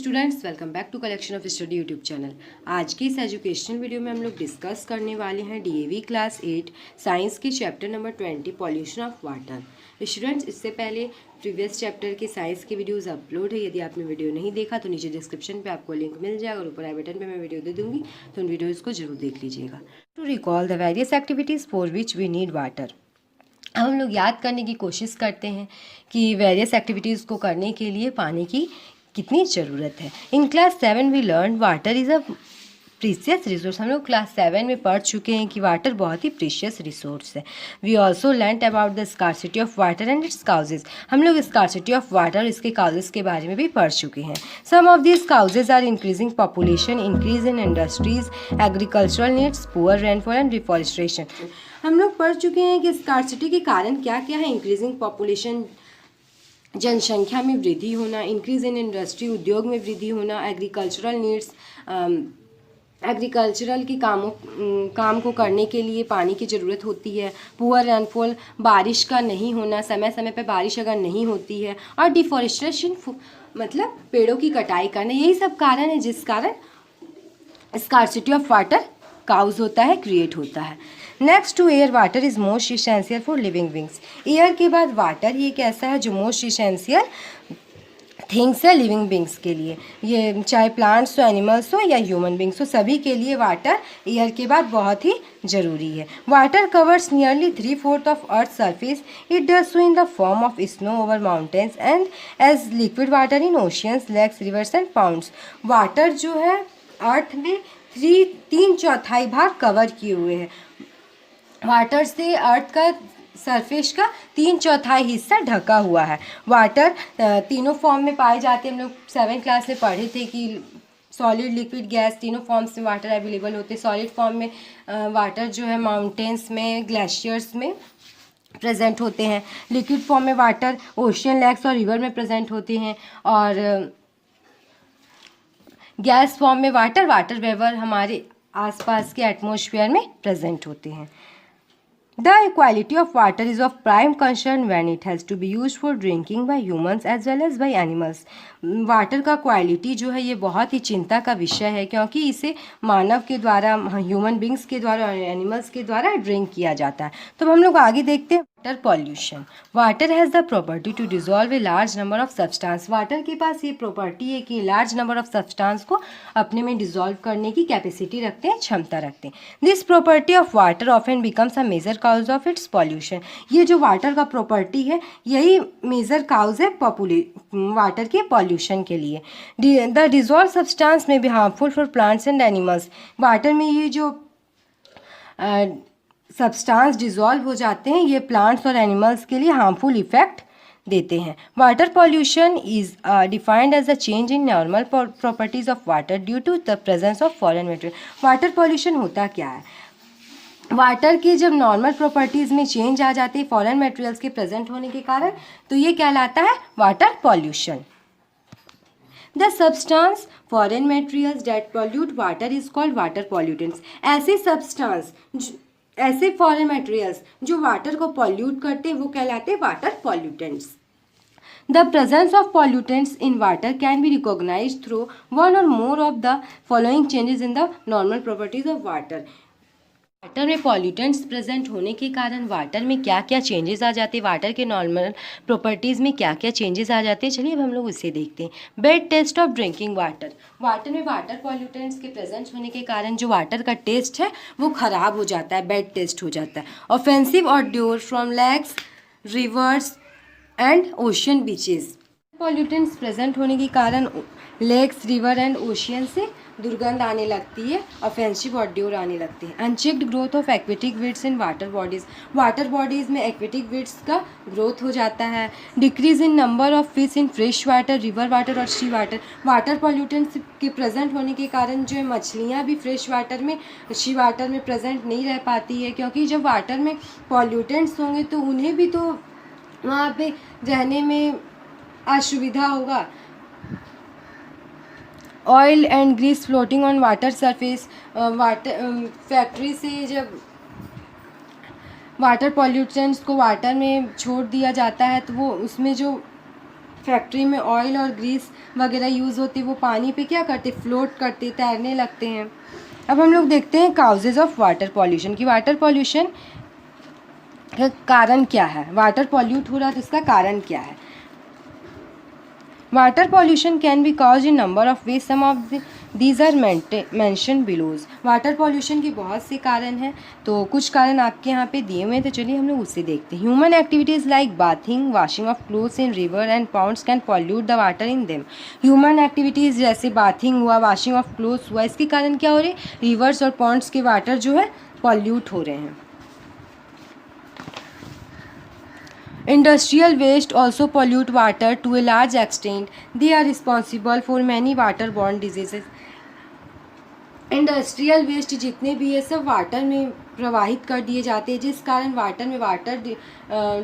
Students, welcome back to collection of study YouTube channel. आज की इस एजुकेशनल वीडियो में हम लोग डिस्कस करने वाले हैं डीएवी क्लास 8 साइंस के chapter number 20 pollution of water. Students, इससे पहले प्रीवियस चैप्टर के साइंस की वीडियोस अपलोड है। यदि आपने वीडियो नहीं देखा तो नीचे डिस्क्रिप्शन पे आपको लिंक मिल जाएगा और ऊपर आई बटन पे मैं वीडियो दे दूँगी, तो उन वीडियोज़ को जरूर देख लीजिएगा। To recall the various activities for which we need water, हम लोग याद करने की कोशिश करते हैं कि वेरियस एक्टिविटीज़ को करने के लिए पानी की कितनी ज़रूरत है। In class 7 we learn water is a precious resource. हम लोग क्लास 7 में पढ़ चुके हैं कि वाटर बहुत ही प्रीशियस रिसोर्स है। We also learn about the scarcity of water and its causes. हम लोग स्कार्सिटी ऑफ वाटर, इसके काउजेज के बारे में भी पढ़ चुके हैं। Some of this causes are increasing population, increase in industries, agricultural needs, poor rainfall and deforestation. हम लोग पढ़ चुके हैं कि स्कार्सिटी के कारण क्या क्या है। इंक्रीजिंग पॉपुलेशन, जनसंख्या में वृद्धि होना, इंक्रीज इन इंडस्ट्री, उद्योग में वृद्धि होना, एग्रीकल्चरल नीड्स, एग्रीकल्चरल की काम को करने के लिए पानी की ज़रूरत होती है। पुअर रेनफॉल, बारिश का नहीं होना, समय समय पर बारिश अगर नहीं होती है, और डिफॉरेस्टेशन मतलब पेड़ों की कटाई करना। यही सब कारण है जिस कारण स्कार्सिटी ऑफ वाटर काउज होता है, क्रिएट होता है। Next to air, water is most essential for living beings. Air के बाद वाटर ये कैसा है जो मोस्ट इसेंशियल थिंग्स है लिविंग बींग्स के लिए। ये चाहे प्लांट्स हो, एनिमल्स हो या ह्यूमन बींग्स हो, सभी के लिए वाटर एयर के बाद बहुत ही ज़रूरी है। Water covers nearly 3/4 of earth surface. It does so in the form of snow over mountains and as liquid water in oceans, lakes, rivers and ponds. Water जो है अर्थ में 3/4 भाग कवर किए हुए हैं। वाटर से अर्थ का सरफेस का 3/4 हिस्सा ढका हुआ है। वाटर तीनों फॉर्म में पाए जाते हैं। हम लोग 7th क्लास में पढ़े थे कि सॉलिड, लिक्विड, गैस तीनों फॉर्म्स में वाटर अवेलेबल होते हैं। सॉलिड फॉर्म में वाटर जो है माउंटेन्स में, ग्लेशियर्स में प्रेजेंट होते हैं। लिक्विड फॉर्म में वाटर ओशियन, लेक्स और रिवर में प्रेजेंट होते हैं। और गैस फॉर्म में वाटर वेपर हमारे आसपास के एटमॉस्फेयर में प्रेजेंट होते हैं। The quality of water is of prime concern when it has to be used for drinking by humans as well as by animals. Water का क्वालिटी जो है ये बहुत ही चिंता का विषय है, क्योंकि इसे मानव के द्वारा, ह्यूमन बींग्स के द्वारा और एनिमल्स के द्वारा ड्रिंक किया जाता है। तो हम लोग आगे देखते हैं। Water pollution. Water has the property to dissolve a large number of substance. Water के पास ये प्रॉपर्टी है कि लार्ज नंबर ऑफ सब्सटेंस को अपने में डिजॉल्व करने की कैपेसिटी रखते हैं, क्षमता रखते हैं। This property of water often becomes a major cause of its pollution. ये जो वाटर का प्रॉपर्टी है यही मेजर काउज है वाटर के पॉल्यूशन के लिए। The dissolve substance may be harmful for plants and animals. Water में ये जो सब्सटेंस डिजॉल्व हो जाते हैं ये प्लांट्स और एनिमल्स के लिए हार्मफुल इफेक्ट देते हैं। Water pollution is defined as a change in normal properties of water due to the presence of foreign material. Water pollution होता क्या है? वाटर के जब नॉर्मल प्रॉपर्टीज़ में चेंज आ जाती है फॉरेन मटेरियल्स के प्रेजेंट होने के कारण, तो ये कहलाता है water pollution. The substance foreign materials that pollute water is called water pollutants. ऐसे सब्सटेंस, ऐसे फॉरेन मटेरियल्स जो वाटर को पॉल्यूट करते हैं वो कहलाते हैं water pollutants. The presence of pollutants in water can be recognized through one or more of the following changes in the normal properties of water. Water में pollutants present होने के कारण वाटर में क्या क्या चेंजेस आ जाते हैं, वाटर के नॉर्मल प्रॉपर्टीज़ में क्या क्या चेंजेस आ जाते हैं, चलिए अब हम लोग उसे देखते हैं। Bad taste of drinking water. Water में वाटर पॉल्यूटेंट्स के प्रेजेंट होने के कारण जो वाटर का टेस्ट है वो ख़राब हो जाता है, बैड टेस्ट हो जाता है। Offensive odour from lakes, rivers and ocean beaches. Pollutants present होने के कारण लेक्स, रिवर एंड ओशियन से दुर्गंध आने लगती है, ऑफेंसिव ऑड्योर आने लगते हैं। Unchecked growth of aquatic weeds in water bodies. Water bodies में एक्वेटिक वीड्स का ग्रोथ हो जाता है। Decrease in number of fish in fresh water, river water और सी वाटर। वाटर पॉल्यूटेंट्स के प्रेजेंट होने के कारण जो है मछलियाँ भी फ्रेश वाटर में, सी वाटर में प्रेजेंट नहीं रह पाती है, क्योंकि जब वाटर में पॉल्यूटेंट्स होंगे तो उन्हें भी तो वहाँ पे रहने में असुविधा होगा। Oil and grease floating on water surface. Water factory से जब वाटर पॉल्यूटेंट्स को वाटर में छोड़ दिया जाता है तो वो उसमें जो फैक्ट्री में ऑयल और ग्रीस वगैरह यूज़ होते, वो पानी पे क्या करते, फ्लोट करते, तैरने लगते हैं। अब हम लोग देखते हैं काउजेज़ ऑफ वाटर पॉल्यूशन कि वाटर पॉल्यूशन का कारण क्या है, वाटर पॉल्यूट हो रहा है तो इसका कारण क्या है। Water pollution can be cause in number of ways, some of these are mention belows. Water pollution के बहुत से कारण हैं, तो कुछ कारण आपके यहाँ पे दिए हुए हैं, तो चलिए हम लोग उससे देखते हैं। Human activities like bathing, washing of clothes in river and ponds can pollute the water in them. Human activities जैसे बाथिंग हुआ, वॉशिंग ऑफ क्लोथ्स हुआ, इसके कारण क्या हो रहे हैं, रिवर्स और पॉन्ड्स के वाटर जो है पॉल्यूट हो रहे हैं। Industrial waste also pollute water to a large extent. They are responsible for many waterborne diseases. Industrial waste जितने भी है सब वाटर में प्रवाहित कर दिए जाते हैं, जिस कारण वाटर में वाटर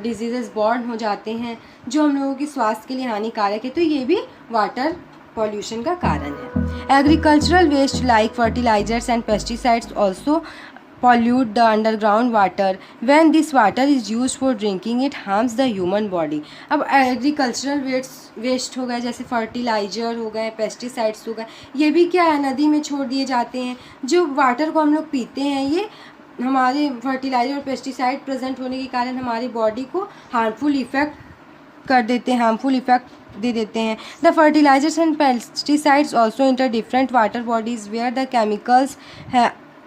डिजीजेस बॉर्न हो जाते हैं जो हम लोगों के स्वास्थ्य के लिए हानिकारक है, तो ये भी वाटर पॉल्यूशन का कारण है। Agricultural waste like fertilizers and pesticides also pollute the underground water. When this water is used for drinking, it harms the human body. अब एग्रीकल्चरल वेस्ट हो गए, जैसे फर्टिलाइजर हो गए, पेस्टिसाइड्स हो गए, ये भी क्या है, नदी में छोड़ दिए जाते हैं। जो वाटर को हम लोग पीते हैं, ये हमारे फर्टिलाइजर और पेस्टिसाइड प्रेजेंट होने के कारण हमारी बॉडी को हार्मफुल इफेक्ट कर देते हैं, हार्मफुल इफेक्ट दे देते हैं। The fertilizers and pesticides also enter different water bodies where the chemicals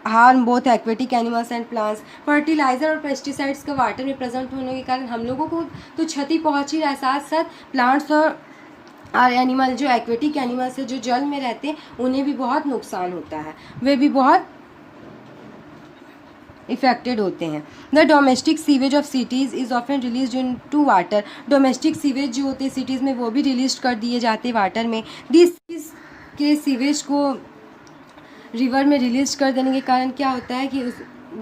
harm both aquatic animals and plants. Fertilizer और पेस्टिसाइड्स का वाटर में प्रेजेंट होने के कारण हम लोगों को तो क्षति पहुंच ही रहा है, साथ साथ प्लांट्स और एनिमल जो एक्वेटिक एनिमल्स है जो जल में रहते हैं उन्हें भी बहुत नुकसान होता है, वे भी बहुत इफेक्टेड होते हैं। The domestic sewage of cities is often release into water. Domestic sewage जो होते हैं सिटीज़ में वो भी रिलीज कर दिए जाते हैं वाटर में। दिस के सीवेज को रिवर में रिलीज कर देने के कारण क्या होता है कि उस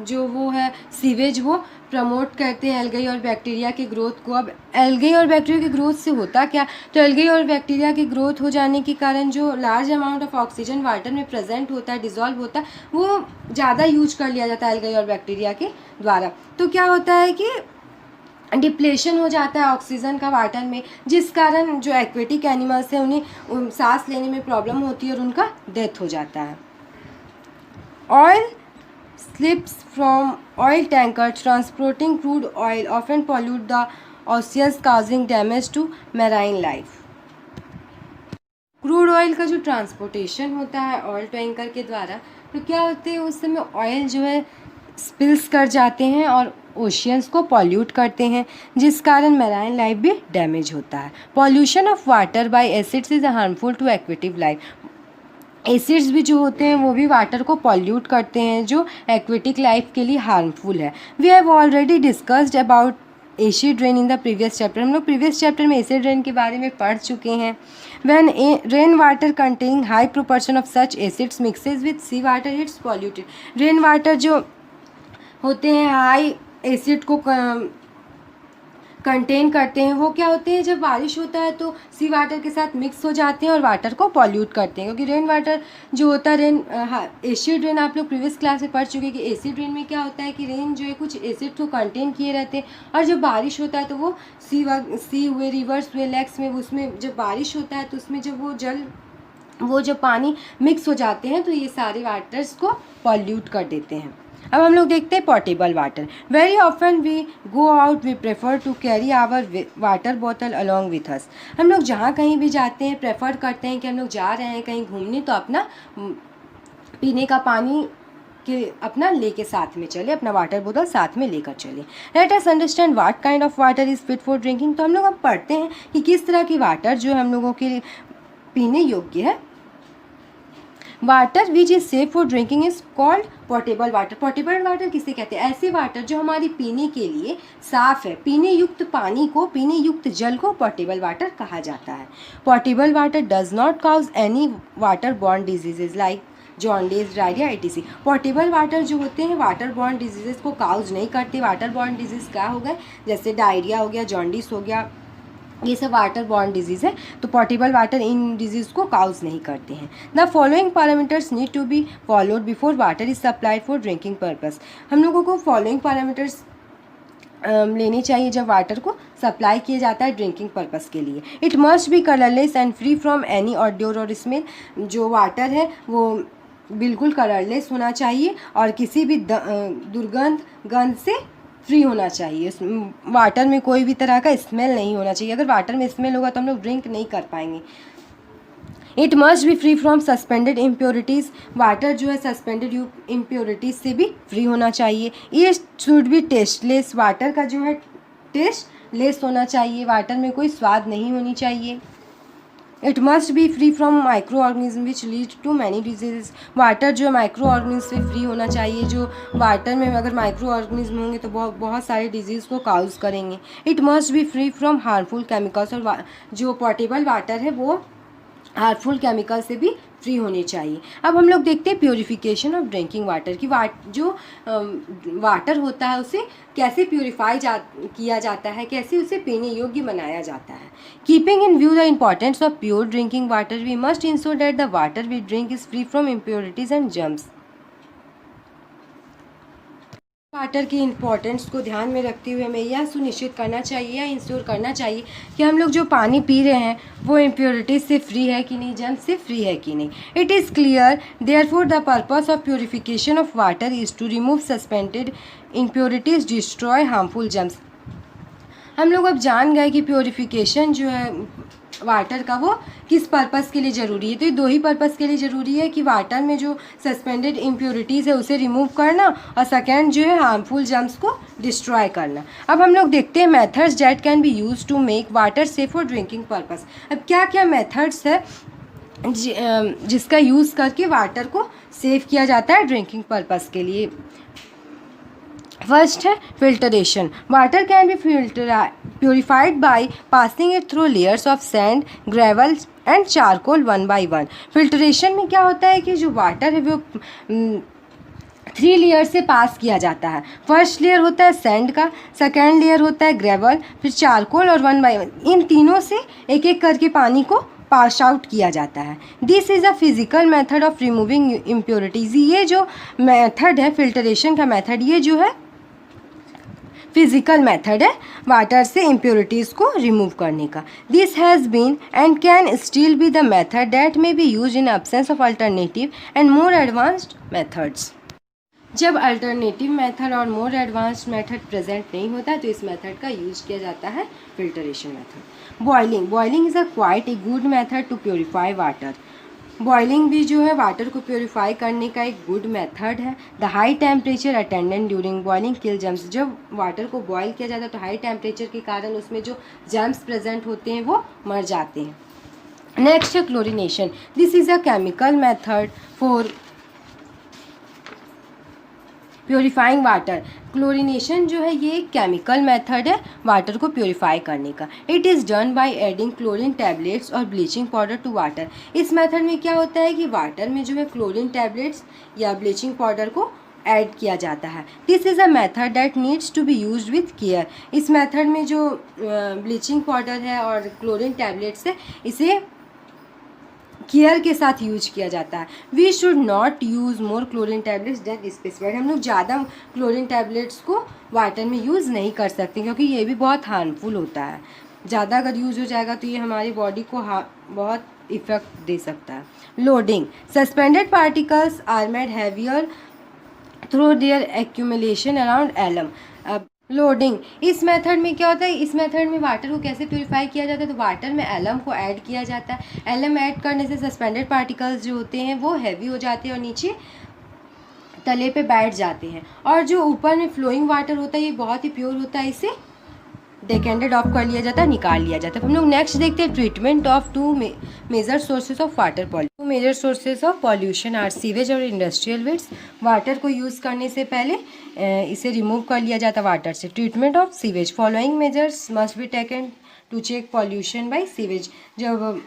जो वो है सीवेज वो प्रमोट करते हैं एल्गी और बैक्टीरिया के ग्रोथ को। अब एल्गी और बैक्टीरिया की ग्रोथ से होता क्या, तो एल्गी और बैक्टीरिया की ग्रोथ हो जाने के कारण जो large amount of oxygen water में प्रेजेंट होता है, डिजॉल्व होता है, वो ज़्यादा यूज कर लिया जाता है एल्गी और बैक्टीरिया के द्वारा। तो क्या होता है कि डिप्लेशन हो जाता है ऑक्सीजन का वाटर में, जिस कारण जो एक्वेटिक एनिमल्स हैं उन्हें सांस लेने में प्रॉब्लम होती है और उनका डेथ हो जाता है। Oil slips from oil tankers transporting crude oil often pollute the oceans, causing damage to marine life. Crude oil का जो ट्रांसपोर्टेशन होता है ऑयल टैंकर के द्वारा, तो क्या होते हैं उस समय ऑयल जो है स्पिल्स कर जाते हैं और ओशियंस को पॉल्यूट करते हैं, जिस कारण मैराइन लाइफ भी डैमेज होता है। Pollution of water by acids is harmful to aquatic life. Acids भी जो होते हैं वो भी वाटर को पॉल्यूट करते हैं, जो एक्वेटिक लाइफ के लिए हार्मफुल है। We have already discussed about acid rain in the previous chapter. हम लोग प्रीवियस चैप्टर में एसिड रेन के बारे में पढ़ चुके हैं। When rain water containing high proportion of such acids mixes with sea water it's polluted. Rain water जो होते हैं हाई एसिड को कंटेन करते हैं, वो क्या होते हैं, जब बारिश होता है तो सी वाटर के साथ मिक्स हो जाते हैं और वाटर को पॉल्यूट करते हैं। क्योंकि रेन वाटर जो होता है एसिड रेन आप लोग प्रीवियस क्लास में पढ़ चुके हैं कि एसिड रेन में क्या होता है कि रेन जो है कुछ एसिड को कंटेन किए रहते हैं, और जब बारिश होता है तो वो सी हुए, रिवर्स हुए, लेक्स में, उसमें जब बारिश होता है तो उसमें जब वो जब पानी मिक्स हो जाते हैं तो ये सारे वाटर्स को पॉल्यूट कर देते हैं। अब हम लोग देखते हैं portable water. Very often we go out we prefer to carry our water bottle along with us. हम लोग जहाँ कहीं भी जाते हैं प्रेफर करते हैं कि हम लोग जा रहे हैं कहीं घूमने तो अपना पीने का पानी के अपना लेके साथ में चले, अपना वाटर बोतल साथ में लेकर चले। Let us understand what kind of water is fit for drinking. तो हम लोग अब पढ़ते हैं कि किस तरह की वाटर जो हम लोगों के लिए पीने योग्य है। Water which is safe for drinking is called portable water. Portable water किसे कहते हैं, ऐसे वाटर जो हमारी पीने के लिए साफ़ है। पीने युक्त पानी को, पीने युक्त जल को पोर्टेबल वाटर कहा जाता है। Portable water does not cause any water borne diseases like jaundice, diarrhoea, etc। Portable water जो होते हैं वाटर बॉर्न डिजीज़ को काउज नहीं करते। वाटर बॉर्न डिजीज़ क्या हो गए, जैसे डायरिया हो गया, जॉन्डिस हो गया, ये सब वाटर बॉर्न डिजीज़ है, तो पोर्टेबल वाटर इन डिजीज़ को काउज नहीं करते हैं। The following parameters need to be followed before water is supplied for drinking purpose. हम लोगों को फॉलोइंग पैरामीटर्स लेनी चाहिए जब वाटर को सप्लाई किया जाता है ड्रिंकिंग पर्पस के लिए। It must be colourless and free from any odour और स्मेल। जो वाटर है वो बिल्कुल कलरलेस होना चाहिए और किसी भी गंध से फ्री होना चाहिए। वाटर में कोई भी तरह का स्मेल नहीं होना चाहिए। अगर वाटर में स्मेल होगा तो हम लोग ड्रिंक नहीं कर पाएंगे। It must be free from suspended impurities. Water जो है सस्पेंडेड इम्प्योरिटीज़ से भी फ्री होना चाहिए। ये शुड बी टेस्टलेस। वाटर का जो है टेस्ट लेस होना चाहिए। वाटर में कोई स्वाद नहीं होनी चाहिए। It must be free from micro organism which lead to many disease. Water जो है माइक्रो ऑर्गेनिज्म से फ्री होना चाहिए। जो वाटर में अगर माइक्रो ऑर्गेनिज्म होंगे तो बहुत सारे डिजीज़ को काउज करेंगे। It must be free from harmful chemicals. और जो पोर्टेबल वाटर है वो हार्मफुल केमिकल से भी फ्री होनी चाहिए। अब हम लोग देखते हैं प्योरीफिकेशन ऑफ ड्रिंकिंग वाटर की। जो वाटर होता है उसे कैसे प्योरीफाई किया जाता है, कैसे उसे पीने योग्य बनाया जाता है। Keeping in view the importance of pure drinking water, we must ensure that the water we drink is free from impurities and germs. Water की इम्पोर्टेंस को ध्यान में रखते हुए हमें यह सुनिश्चित करना चाहिए या इंश्योर करना चाहिए कि हम लोग जो पानी पी रहे हैं वो इम्प्योरिटीज से फ्री है कि नहीं, जर्म से फ्री है कि नहीं। It is clear therefore the purpose of purification of water is to remove suspended impurities, destroy harmful germs. हम लोग अब जान गए कि प्योरिफिकेशन जो है वाटर का वो किस पर्पस के लिए ज़रूरी है। तो ये दो ही पर्पस के लिए ज़रूरी है कि वाटर में जो सस्पेंडेड इम्प्योरिटीज़ है उसे रिमूव करना और सेकेंड जो है हार्मफुल जर्म्स को डिस्ट्रॉय करना। अब हम लोग देखते हैं methods that can be use to make water safe for drinking purpose. अब क्या क्या मेथड्स है जिसका यूज़ करके वाटर को सेव किया जाता है ड्रिंकिंग पर्पस के लिए। फर्स्ट है filtration. Water can B purified by passing it through layers of sand, gravel and charcoal one by one. Filtration में क्या होता है कि जो वाटर है वो 3 लेयर से पास किया जाता है। फर्स्ट लेयर होता है सैंड का, सेकेंड लेयर होता है ग्रेवल, फिर चारकोल और 1 बाय 1। इन तीनों से एक एक करके पानी को पास आउट किया जाता है। This is a physical method of removing impurities. ये जो मेथड है फिल्टरेशन का मेथड, ये जो है फिजिकल मेथड है वाटर से इम्प्योरिटीज़ को रिमूव करने का। This has been and can still be the method that may be use in absence of alternative and more advanced methods. जब अल्टरनेटिव मेथड और मोर एडवांस्ड मेथड प्रेजेंट नहीं होता है तो इस मेथड का यूज किया जाता है filtration method. Boiling is a quite a good method to purify water. Boiling भी जो है वाटर को प्योरीफाई करने का एक गुड मेथड है। The high temperature attendant during boiling kill germs. जब वाटर को बॉयल किया जाता है तो हाई टेम्परेचर के कारण उसमें जो जर्म्स प्रेजेंट होते हैं वो मर जाते हैं। नेक्स्ट है chlorination. This is a chemical method for purifying water. Chlorination जो है ये केमिकल मेथड है वाटर को प्योरीफाई करने का। It is done by adding chlorine tablets और ब्लीचिंग पाउडर टू वाटर। इस मेथड में क्या होता है कि वाटर में जो है क्लोरीन टैबलेट्स या ब्लीचिंग पाउडर को ऐड किया जाता है। This is a method that needs to be used with care. इस मेथड में जो ब्लीचिंग पाउडर है और क्लोरीन टैबलेट्स है इसे केयर के साथ यूज किया जाता है। We should not use more chlorine tablets than specified. हम लोग ज़्यादा क्लोरीन टैबलेट्स को वाटर में यूज़ नहीं कर सकते क्योंकि ये भी बहुत हार्मफुल होता है। ज़्यादा अगर यूज़ हो जाएगा तो ये हमारी बॉडी को बहुत इफ़ेक्ट दे सकता है। Loading. Suspended particles are made heavier through their accumulation around alum. Loading, इस मेथड में क्या होता है, इस मेथड में वाटर को कैसे प्योरीफाई किया जाता है तो वाटर में एलम को ऐड किया जाता है। एलम ऐड करने से सस्पेंडेड पार्टिकल्स जो होते हैं वो हैवी हो जाते हैं और नीचे तले पे बैठ जाते हैं। और जो ऊपर में फ्लोइंग वाटर होता है ये बहुत ही प्योर होता है, इसे डेकेंडेड ऑफ कर लिया जाता है, निकाल लिया जाता है। हम लोग नेक्स्ट देखते हैं treatment of 2 major sources of water pollution. 2 major sources of pollution are sewage और इंडस्ट्रियल वेस्ट। वाटर को यूज़ करने से पहले इसे रिमूव कर लिया जाता है वाटर से। Treatment of sewage. Following measures must be taken to check pollution by sewage. जब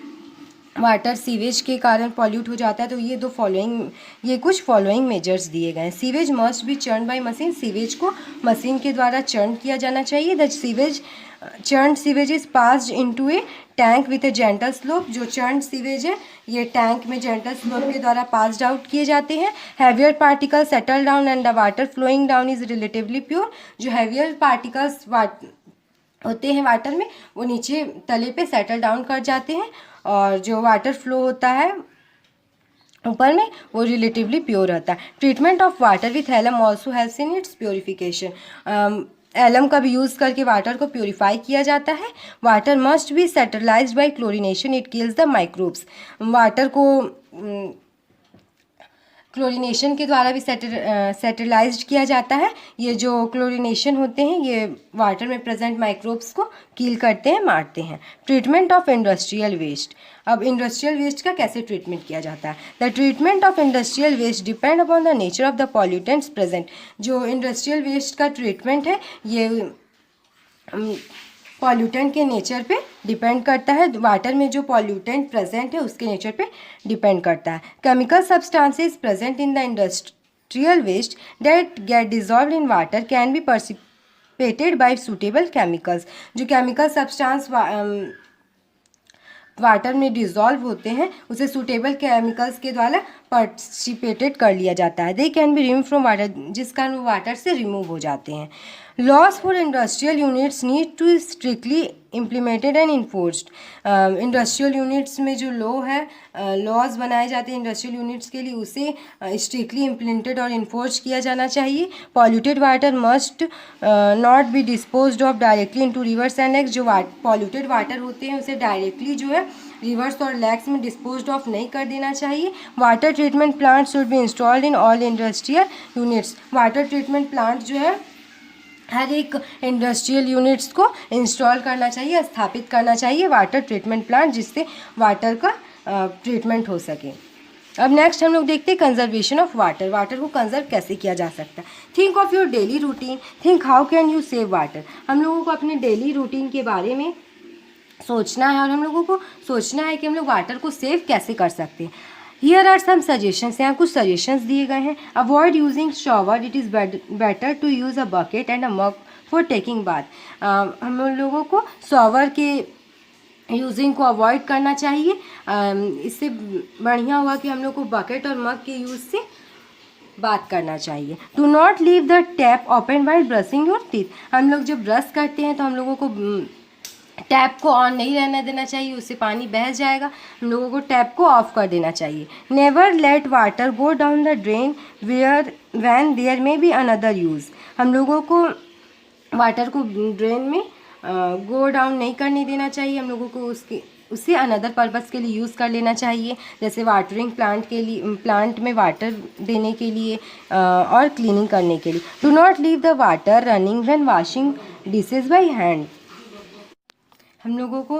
वाटर सीवेज के कारण पॉल्यूट हो जाता है तो ये कुछ फॉलोइंग मेजर्स दिए गए हैं। Sewage must be churn by machine. Sewage को मशीन के द्वारा चर्न किया जाना चाहिए। The sewage churn sewage is passed into A tank with A gentle slope, जो चर्न सीवेज है ये टैंक में जेंटल स्लोप के द्वारा पास्ड आउट किए जाते हैं। Heavier particle settle down and the water flowing down is relatively pure, जो हैवियर पार्टिकल्स होते हैं वाटर में वो नीचे तले पे सेटल डाउन कर जाते हैं, और जो वाटर फ्लो होता है ऊपर में वो रिलेटिवली प्योर रहता है। Treatment of water with alum also helps in its purification, alum का भी यूज़ करके वाटर को प्योरीफाई किया जाता है। Water must be sterilized by chlorination, it kills the microbes, water को क्लोरीनेशन के द्वारा भी सेटलाइज्ड किया जाता है। ये जो क्लोरीनेशन होते हैं ये वाटर में प्रेजेंट माइक्रोब्स को किल करते हैं, मारते हैं। ट्रीटमेंट ऑफ इंडस्ट्रियल वेस्ट, अब इंडस्ट्रियल वेस्ट का कैसे ट्रीटमेंट किया जाता है? The treatment of industrial waste depend upon the nature of the pollutants present, जो इंडस्ट्रियल वेस्ट का ट्रीटमेंट है ये पॉल्यूटेंट के नेचर पे डिपेंड करता है, वाटर में जो पॉल्यूटेंट प्रेजेंट है उसके नेचर पे डिपेंड करता है। Chemical substances present in the industrial waste that get dissolved in water can be precipitated by suitable chemicals, जो केमिकल सब्सटेंस वाटर में डिज़ोल्व होते हैं उसे सूटेबल केमिकल्स के द्वारा पर्सिपेटेड कर लिया जाता है। They can be remove from water, जिस कारण वो वाटर से रिमूव हो जाते हैं। Laws for industrial units need to strictly implemented and enforced, industrial units में जो लॉ है, लॉज बनाए जाते हैं इंडस्ट्रियल यूनिट्स के लिए, उसे स्ट्रिक्टली इम्प्लीमेंटेड और इन्फोर्स किया जाना चाहिए। Polluted water must not be disposed of directly into rivers and lakes, जो पॉल्यूटेड वाटर होते हैं उसे डायरेक्टली जो है रिवर्स और लेक्स में डिस्पोज्ड ऑफ नहीं कर देना चाहिए। Water treatment plant should be installed in all industrial units, water treatment plant जो है हर एक इंडस्ट्रियल यूनिट्स को इंस्टॉल करना चाहिए, स्थापित करना चाहिए वाटर ट्रीटमेंट प्लांट, जिससे वाटर का ट्रीटमेंट हो सके। अब नेक्स्ट हम लोग देखते हैं कंजर्वेशन ऑफ वाटर, वाटर को कंजर्व कैसे किया जा सकता है। Think of your daily routine, think how can you save water, हम लोगों को अपने डेली रूटीन के बारे में सोचना है और हम लोगों को सोचना है कि हम लोग वाटर को सेव कैसे कर सकते हैं। हियर आर सम सजेशंस, यहाँ कुछ सजेशंस दिए गए हैं। Avoid using shower, it is better to use a bucket and a mug for taking bath, हम लोगों को शॉवर के यूजिंग को अवॉइड करना चाहिए। इससे बढ़िया हुआ कि हम लोग को बकेट और मग के यूज़ से बात करना चाहिए। Do not leave the tap open while brushing your teeth, हम लोग जब ब्रश करते हैं तो हम लोगों को टैप को ऑन नहीं रहने देना चाहिए, उससे पानी बह जाएगा, हम लोगों को टैप को ऑफ कर देना चाहिए। Never let water go down the drain when there may be another use, हम लोगों को वाटर को ड्रेन में गो डाउन नहीं करने देना चाहिए, हम लोगों को उससे अनदर पर्पज़ के लिए यूज़ कर लेना चाहिए, जैसे वाटरिंग प्लांट के लिए, प्लांट में वाटर देने के लिए और क्लीनिंग करने के लिए। Do not leave the water running when washing dishes by hand, हम लोगों को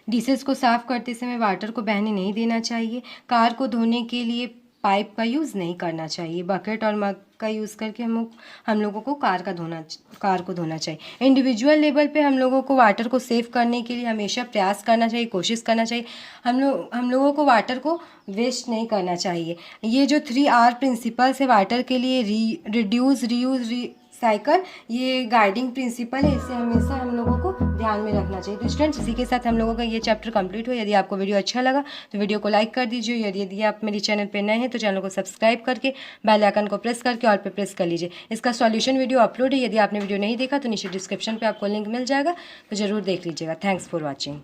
डिशेस को साफ़ करते समय वाटर को बहने नहीं देना चाहिए। कार को धोने के लिए पाइप का यूज़ नहीं करना चाहिए, बकेट और मग का यूज़ करके हम लोगों को कार को धोना चाहिए। इंडिविजुअल लेवल पे हम लोगों को वाटर को सेव करने के लिए हमेशा प्रयास करना चाहिए, कोशिश करना चाहिए। हम लोगों को वाटर को वेस्ट नहीं करना चाहिए। ये जो 3R प्रिंसिपल्स है वाटर के लिए, रिड्यूस, रीयूज़, साइकिल, ये गाइडिंग प्रिंसिपल है, इसे हमेशा हम लोगों को ध्यान में रखना चाहिए। तो स्टूडेंट्स इसी के साथ हम लोगों का ये चैप्टर कंप्लीट हो। यदि आपको वीडियो अच्छा लगा तो वीडियो को लाइक कर दीजिए। यदि आप मेरे चैनल पे नए हैं तो चैनल को सब्सक्राइब करके बेल आइकन को प्रेस करके ऑल पे प्रेस कर लीजिए। इसका सॉल्यूशन वीडियो अपलोड है, यदि आपने वीडियो नहीं देखा तो नीचे डिस्क्रिप्शन पर आपको लिंक मिल जाएगा, तो ज़रूर देख लीजिएगा। Thanks for watching.